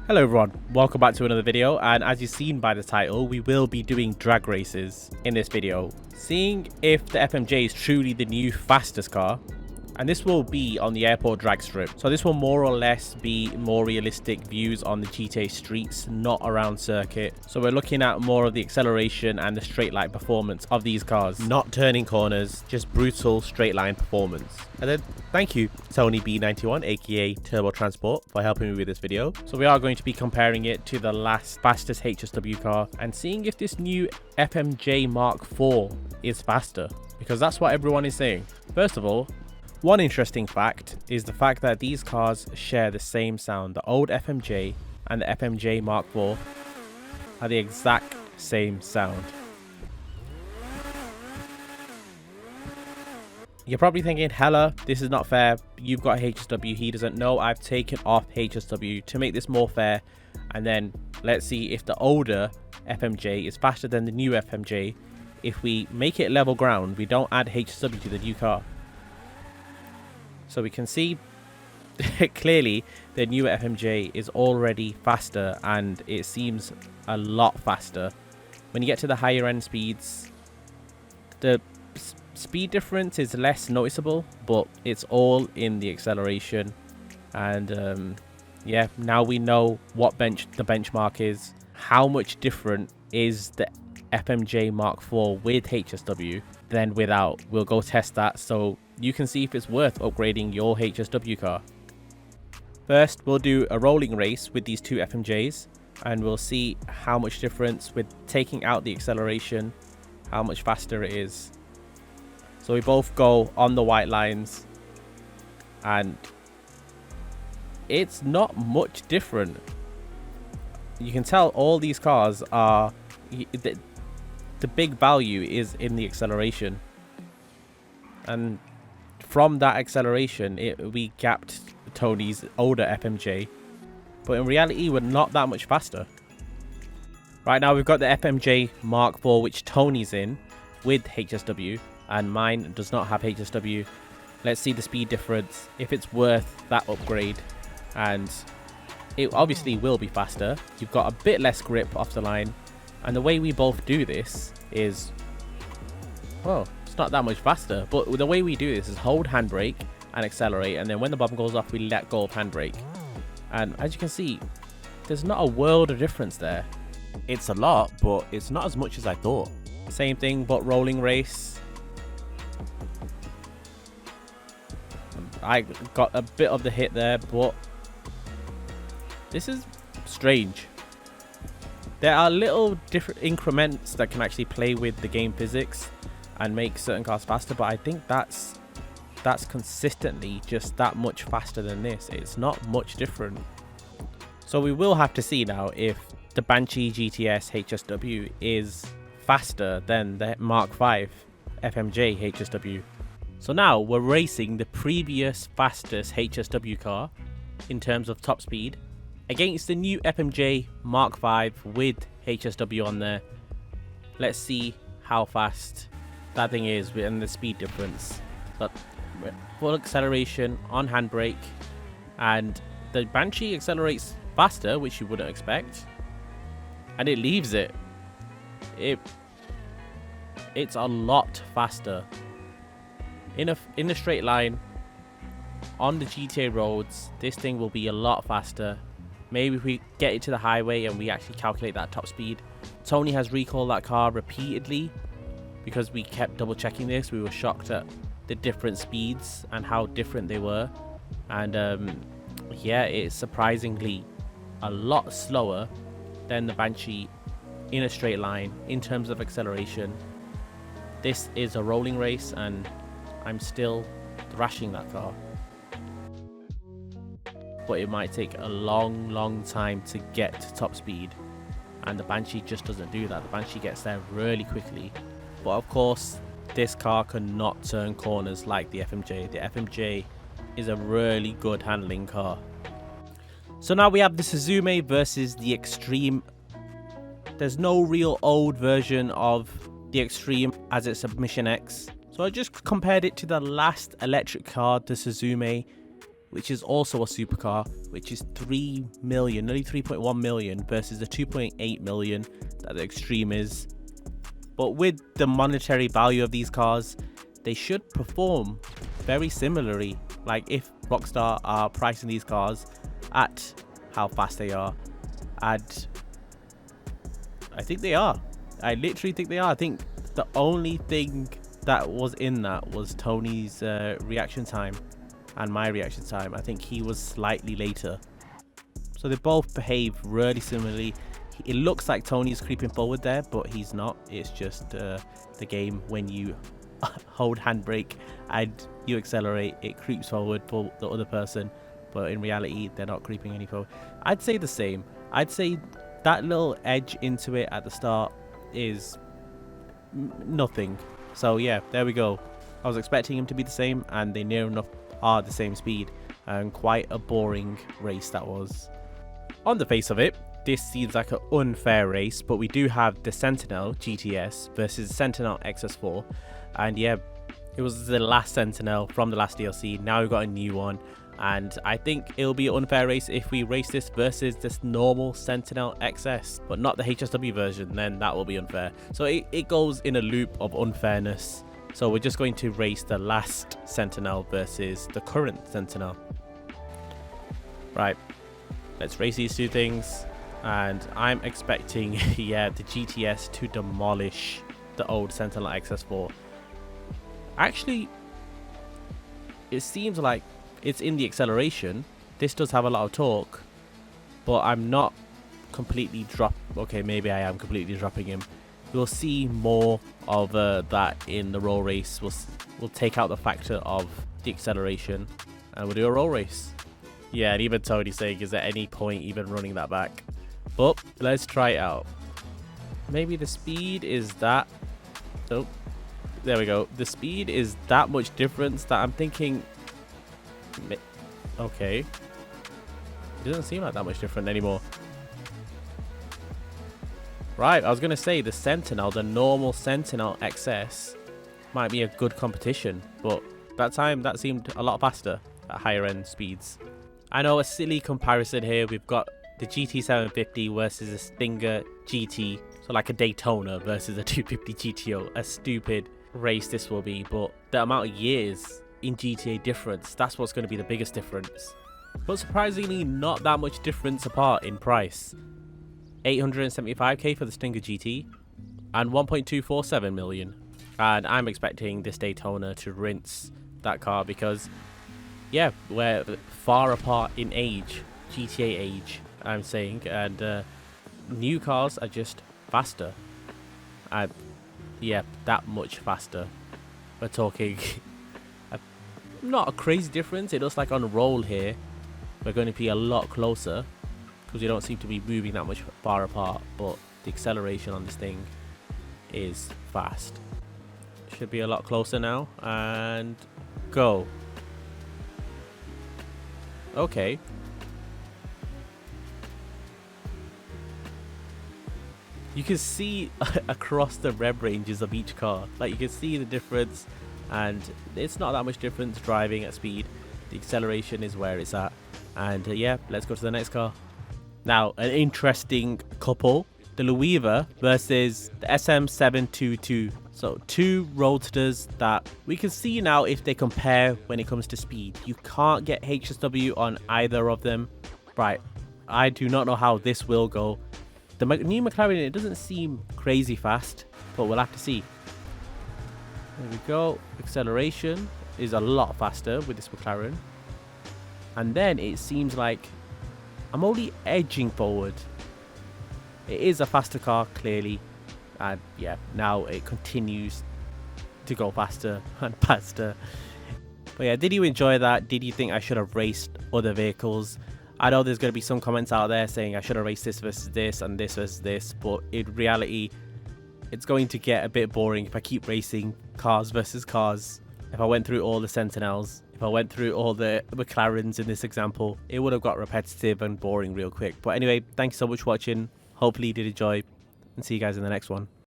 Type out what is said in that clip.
Hello everyone, welcome back to another video, and as you've seen by the title, we will be doing drag races in this video, seeing if the FMJ is truly the new fastest car. And this will be on the airport drag strip, so this will more or less be more realistic views on the GTA streets, not around circuit. So we're looking at more of the acceleration and the straight line performance of these cars, not turning corners, just brutal straight line performance. And then thank you Tony B91 aka Turbo Transport for helping me with this video. So we are going to be comparing it to the last fastest HSW car and seeing if this new FMJ Mark IV is faster, because that's what everyone is saying. First of all, one interesting fact is the fact that these cars share the same sound. The old FMJ and the FMJ Mark IV are the exact same sound. You're probably thinking, Hella, this is not fair. You've got HSW, he doesn't. know. I've taken off HSW to make this more fair. And then let's see if the older FMJ is faster than the new FMJ. If we make it level ground, we don't add HSW to the new car. So we can see clearly the new FMJ is already faster, and it seems a lot faster. When you get to the higher end speeds, the speed difference is less noticeable, but it's all in the acceleration. And yeah, now we know what the benchmark is. How much different is the FMJ Mark IV with HSW than without? We'll go test that so you can see if it's worth upgrading your HSW car. First, we'll do a rolling race with these two FMJs, and we'll see how much difference with taking out the acceleration, how much faster it is. So we both go on the white lines, and it's not much different. You can tell all these cars are, the big value is in the acceleration, and from that acceleration we gapped Tony's older FMJ, but in reality we're not that much faster. Right now we've got the FMJ Mark IV, which Tony's in with HSW, and mine does not have HSW. Let's see the speed difference, if it's worth that upgrade. And it obviously will be faster. You've got a bit less grip off the line, and the way we both do this is, well, it's not that much faster, but the way we do this is hold handbrake and accelerate, and then when the bomb goes off we let go of handbrake. And as you can see, there's not a world of difference there. It's a lot, but it's not as much as I thought. Same thing, but rolling race, I got a bit of the hit there, but this is strange. There are little different increments that can actually play with the game physics and make certain cars faster, but I think that's consistently just that much faster than this. It's not much different. So we will have to see now if the Banshee GTS HSW is faster than the Mark V FMJ HSW. So now we're racing the previous fastest HSW car in terms of top speed against the new FMJ Mark V with HSW on there. Let's see how fast that thing is and the speed difference. But full acceleration on handbrake, and the Banshee accelerates faster, which you wouldn't expect, and it leaves it. It's a lot faster in a straight line on the GTA roads. This thing will be a lot faster. Maybe if we get it to the highway and we actually calculate that top speed. Tony has recalled that car repeatedly because we kept double checking this. We were shocked at the different speeds and how different they were. And yeah, it's surprisingly a lot slower than the Banshee in a straight line in terms of acceleration. This is a rolling race and I'm still thrashing that car. But it might take a long time to get to top speed, and the Banshee just doesn't do that. The Banshee gets there really quickly. But of course, this car cannot turn corners like the FMJ. The FMJ is a really good handling car. So now we have the Suzume versus the Extreme. There's no real old version of the Extreme as it's a Mission X. So I just compared it to the last electric car, the Suzume. which is also a supercar, which is 3 million, nearly 3.1 million versus the 2.8 million that the Extreme is. But with the monetary value of these cars, they should perform very similarly. Like if Rockstar are pricing these cars at how fast they are, and I think they are. I literally think they are. I think the only thing that was in that was Tony's reaction time and my reaction time. I think he was slightly later. So they both behave really similarly. It looks like Tony's creeping forward there, but he's not. It's just the game. When you hold handbrake and you accelerate, it creeps forward for the other person, but in reality they're not creeping any forward. I'd say the same. I'd say that little edge into it at the start is nothing. So yeah, there we go. I was expecting him to be the same, and they near enough are the same speed, and quite a boring race that was. On the face of it, this seems like an unfair race, but we do have the Sentinel GTS versus Sentinel XS4, and yeah, it was the last Sentinel from the last DLC. Now we've got a new one, and I think it'll be an unfair race if we race this versus this normal Sentinel XS, but not the HSW version. Then that will be unfair. So it goes in a loop of unfairness. So we're just going to race the last Sentinel versus the current Sentinel. Right, let's race these two things, and I'm expecting yeah, the GTS to demolish the old Sentinel XS4. Actually, it seems like it's in the acceleration. This does have a lot of torque, but I'm not completely okay, maybe I am completely dropping him. We'll see more of that in the roll race. We'll take out the factor of the acceleration, and we'll do a roll race. Yeah, and even Tony saying, is there any point even running that back? But let's try it out. Maybe the speed is that. Oh, there we go. The speed is that much difference that I'm thinking. Okay, it doesn't seem like that much different anymore. Right, I was gonna say the Sentinel, the normal Sentinel XS, might be a good competition, but that time that seemed a lot faster at higher end speeds. I know, a silly comparison here. We've got the GT750 versus a Stinger GT, so like a Daytona versus a 250 GTO. A stupid race this will be, but the amount of years in GTA difference, that's what's going to be the biggest difference. But surprisingly, not that much difference apart in price. 875k for the Stinger GT and 1.247 million. And I'm expecting this Daytona to rinse that car because, yeah, we're far apart in age, GTA age, I'm saying, and new cars are just faster. And yeah, that much faster. We're talking not a crazy difference. It looks like on roll here we're going to be a lot closer because we don't seem to be moving that much far apart, but the acceleration on this thing is fast. Should be a lot closer now, and go. Okay, you can see across the rev ranges of each car, like you can see the difference, and it's not that much difference driving at speed. The acceleration is where it's at, and yeah, let's go to the next car. Now, an interesting couple, the Luiva versus the SM722. So two roadsters that we can see now if they compare when it comes to speed. You can't get HSW on either of them. Right, I do not know how this will go. The new McLaren, it doesn't seem crazy fast, but we'll have to see. There we go. Acceleration is a lot faster with this McLaren. And then it seems like I'm only edging forward. It is a faster car, clearly. And yeah, now it continues to go faster and faster. But yeah, did you enjoy that? Did you think I should have raced other vehicles? I know there's going to be some comments out there saying I should have raced this versus this and this versus this, but in reality, it's going to get a bit boring if I keep racing cars versus cars. If I went through all the Sentinels, if I went through all the McLarens in this example, it would have got repetitive and boring real quick. But anyway, thank you so much for watching. Hopefully you did enjoy, and see you guys in the next one.